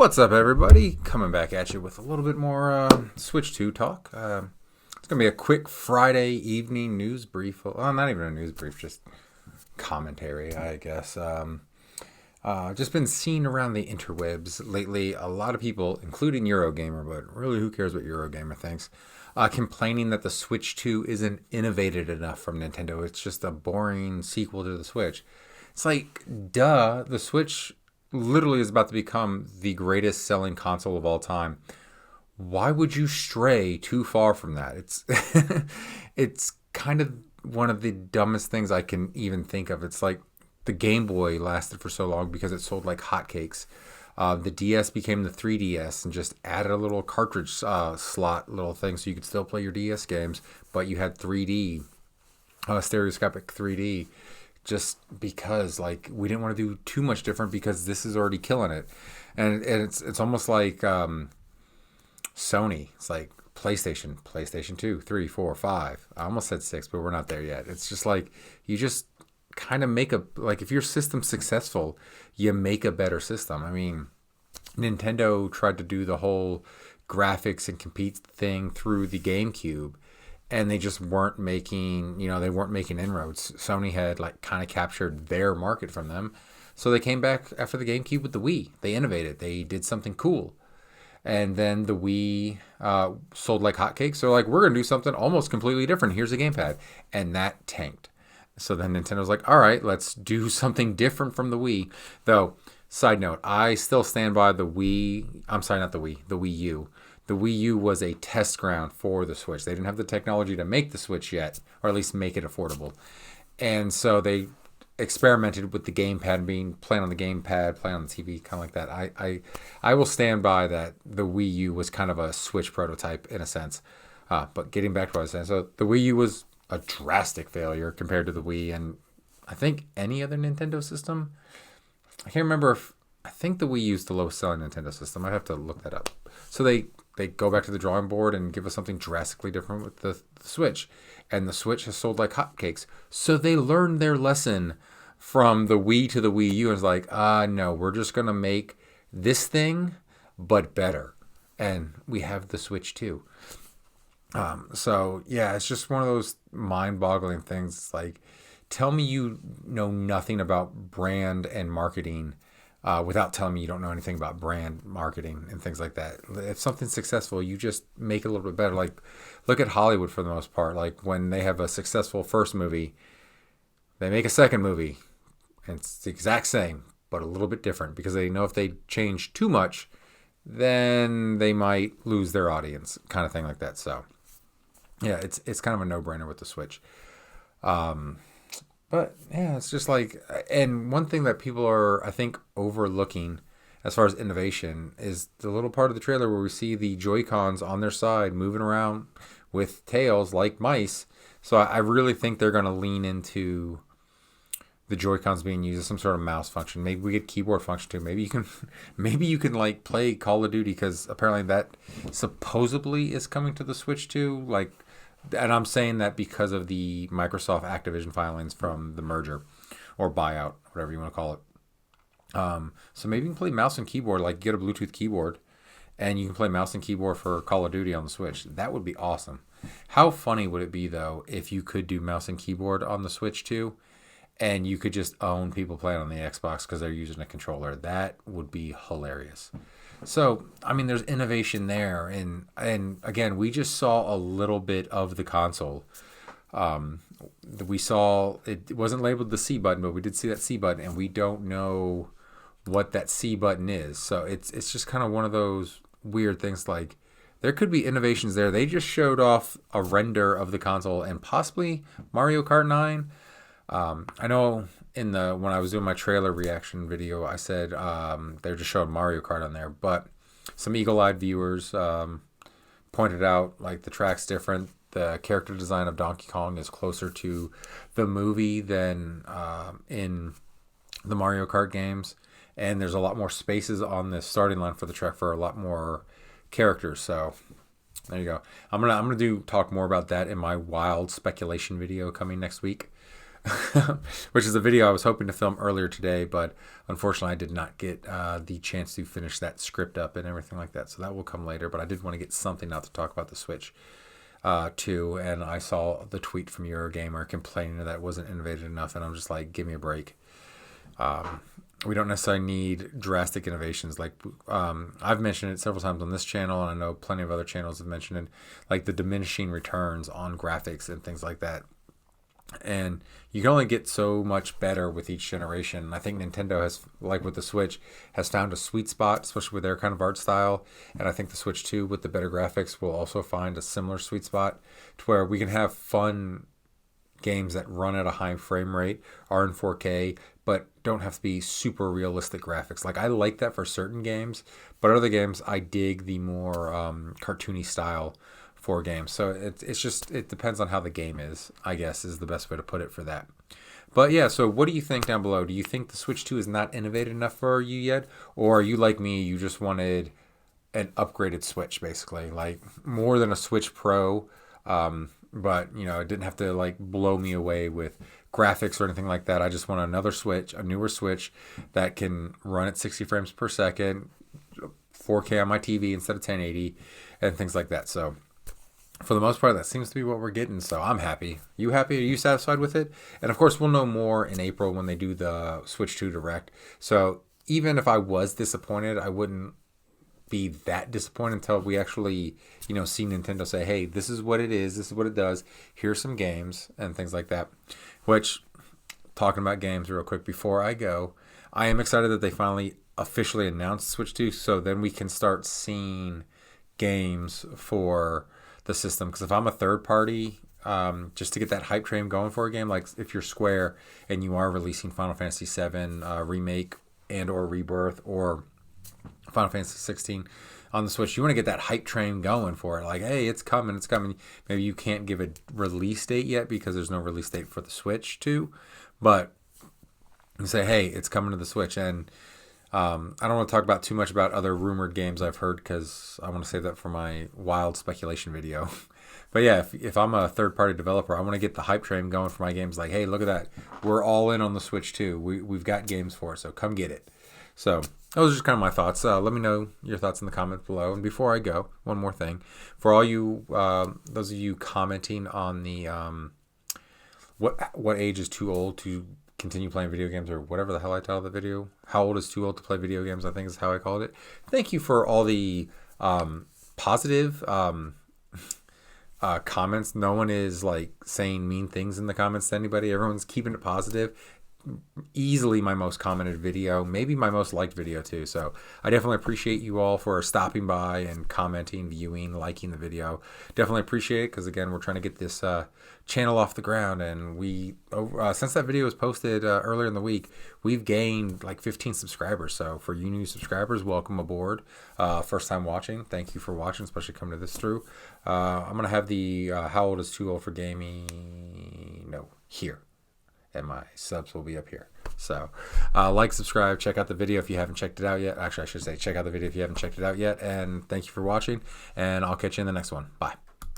What's up, everybody? Coming back at you with a little bit more Switch 2 talk. It's going to be a quick Friday evening news brief. Well, not even a news brief, just commentary, I guess. Just been seen around the interwebs lately. A lot of people, including Eurogamer, but really who cares what Eurogamer thinks, complaining that the Switch 2 isn't innovated enough from Nintendo. It's just a boring sequel to the Switch. It's like, duh, the Switch literally is about to become the greatest selling console of all time. Why would you stray too far from that? It's kind of one of the dumbest things I can even think of. It's like the Game Boy lasted for so long because it sold like hotcakes. The DS became the 3DS and just added a little cartridge slot little thing so you could still play your DS games, but you had 3D, stereoscopic 3D. Just because, like, we didn't want to do too much different because this is already killing it. And it's almost like Sony. It's like PlayStation 2, 3, 4, 5. I almost said 6, but we're not there yet. It's just like, you just kind of make like, if your system's successful, you make a better system. I mean, Nintendo tried to do the whole graphics and compete thing through the GameCube, and they just weren't making, they weren't making inroads. Sony had like kind of captured their market from them. So they came back after the GameCube with the Wii. They innovated. They did something cool. And then the Wii sold like hotcakes. So like, we're going to do something almost completely different. Here's a gamepad. And that tanked. So then Nintendo's like, all right, let's do something different from the Wii. Though, side note, I still stand by the Wii. I'm sorry, not the Wii, the Wii U. The Wii U was a test ground for the Switch. They didn't have the technology to make the Switch yet, or at least make it affordable. And so they experimented with the gamepad, playing on the gamepad, playing on the TV, kind of like that. I will stand by that the Wii U was kind of a Switch prototype in a sense. But getting back to what I was saying, so the Wii U was a drastic failure compared to the Wii, and I think any other Nintendo system. I can't remember if, I think the Wii U is the lowest selling Nintendo system. I have to look that up. So they go back to the drawing board and give us something drastically different with the Switch. And the Switch has sold like hotcakes. So they learned their lesson from the Wii to the Wii U. And it's like, no, we're just going to make this thing, but better. And we have the Switch too. So, yeah, it's just one of those mind-boggling things. It's like, tell me you know nothing about brand and marketing without telling me you don't know anything about brand marketing and things like that. If something's successful, you just make it a little bit better. Like, look at Hollywood for the most part. Like, when they have a successful first movie, they make a second movie. And it's the exact same, but a little bit different because they know if they change too much, then they might lose their audience, kind of thing like that. So, yeah, it's kind of a no-brainer with the Switch. But yeah, it's just like, and one thing that people are, I think, overlooking as far as innovation is the little part of the trailer where we see the Joy-Cons on their side moving around with tails like mice. So I really think they're going to lean into the Joy-Cons being used as some sort of mouse function. Maybe we get keyboard function too. Maybe you can like play Call of Duty, because apparently that supposedly is coming to the Switch too. Like, and I'm saying that because of the Microsoft Activision filings from the merger or buyout, whatever you want to call it. So maybe you can play mouse and keyboard, like get a Bluetooth keyboard, and you can play mouse and keyboard for Call of Duty on the Switch. That would be awesome. How funny would it be, though, if you could do mouse and keyboard on the Switch too, and you could just own people playing on the Xbox because they're using a controller? That would be hilarious. So, I mean, there's innovation there. And again, we just saw a little bit of the console. We saw, it wasn't labeled the C button, but we did see that C button, and we don't know what that C button is. So it's just kind of one of those weird things. Like, there could be innovations there. They just showed off a render of the console and possibly Mario Kart 9. I know when I was doing my trailer reaction video, I said they're just showing Mario Kart on there, but some eagle-eyed viewers pointed out like the track's different. The character design of Donkey Kong is closer to the movie than in the Mario Kart games, and there's a lot more spaces on the starting line for the track for a lot more characters. So there you go. I'm gonna talk more about that in my wild speculation video coming next week. which is a video I was hoping to film earlier today, but unfortunately I did not get the chance to finish that script up and everything like that. So that will come later, but I did want to get something out to talk about the Switch 2, and I saw the tweet from Eurogamer complaining that it wasn't innovative enough, and I'm just like, give me a break. We don't necessarily need drastic innovations. Like I've mentioned it several times on this channel, and I know plenty of other channels have mentioned it, like the diminishing returns on graphics and things like that. And you can only get so much better with each generation. And I think Nintendo has, like with the Switch, has found a sweet spot, especially with their kind of art style. And I think the Switch 2 with the better graphics will also find a similar sweet spot to where we can have fun games that run at a high frame rate, are in 4K, but don't have to be super realistic graphics. Like I like that for certain games, but other games I dig the more cartoony style for games. So it's just, it depends on how the game is, I guess, is the best way to put it for that. But yeah, so what do you think down below? Do you think the Switch 2 is not innovative enough for you yet? Or are you like me, you just wanted an upgraded Switch, basically? Like more than a Switch Pro, but you know, it didn't have to like blow me away with graphics or anything like that. I just want another Switch, a newer Switch that can run at 60 frames per second, 4K on my TV instead of 1080, and things like that. So for the most part, that seems to be what we're getting. So I'm happy. You happy? Are you satisfied with it? And of course, we'll know more in April when they do the Switch 2 Direct. So even if I was disappointed, I wouldn't be that disappointed until we actually, you know, see Nintendo say, hey, this is what it is. This is what it does. Here's some games and things like that. Which, talking about games real quick before I go, I am excited that they finally officially announced Switch 2. So then we can start seeing games for the system. Because if I'm a third party, just to get that hype train going for a game, like if you're Square and you are releasing Final Fantasy VII Remake and or Rebirth or Final Fantasy 16 on the Switch, you want to get that hype train going for it. Like, hey, it's coming, it's coming. Maybe you can't give a release date yet because there's no release date for the Switch 2, but you say, hey, it's coming to the Switch. And I don't want to talk about too much about other rumored games I've heard because I want to save that for my wild speculation video. But yeah, if I'm a third-party developer, I want to get the hype train going for my games. Like, hey, look at that. We're all in on the Switch 2. We've got games for it, so come get it. So those are just kind of my thoughts. Let me know your thoughts in the comments below. And before I go, one more thing. For all you, those of you commenting on the what age is too old to continue playing video games, or whatever the hell I titled the video. How old is too old to play video games, I think is how I called it. Thank you for all the positive comments. No one is like saying mean things in the comments to anybody. Everyone's keeping it positive. Easily my most commented video, maybe my most liked video too. So I definitely appreciate you all for stopping by and commenting, viewing, liking the video. Definitely appreciate it because again, we're trying to get this channel off the ground, and we since that video was posted earlier in the week, we've gained like 15 subscribers. So for you new subscribers, welcome aboard. First time watching, thank you for watching, especially coming to this through. I'm gonna have the how old is too old for gaming here, and my subs will be up here. So like, subscribe, check out the video if you haven't checked it out yet. Actually, I should say check out the video if you haven't checked it out yet. And thank you for watching, and I'll catch you in the next one. Bye.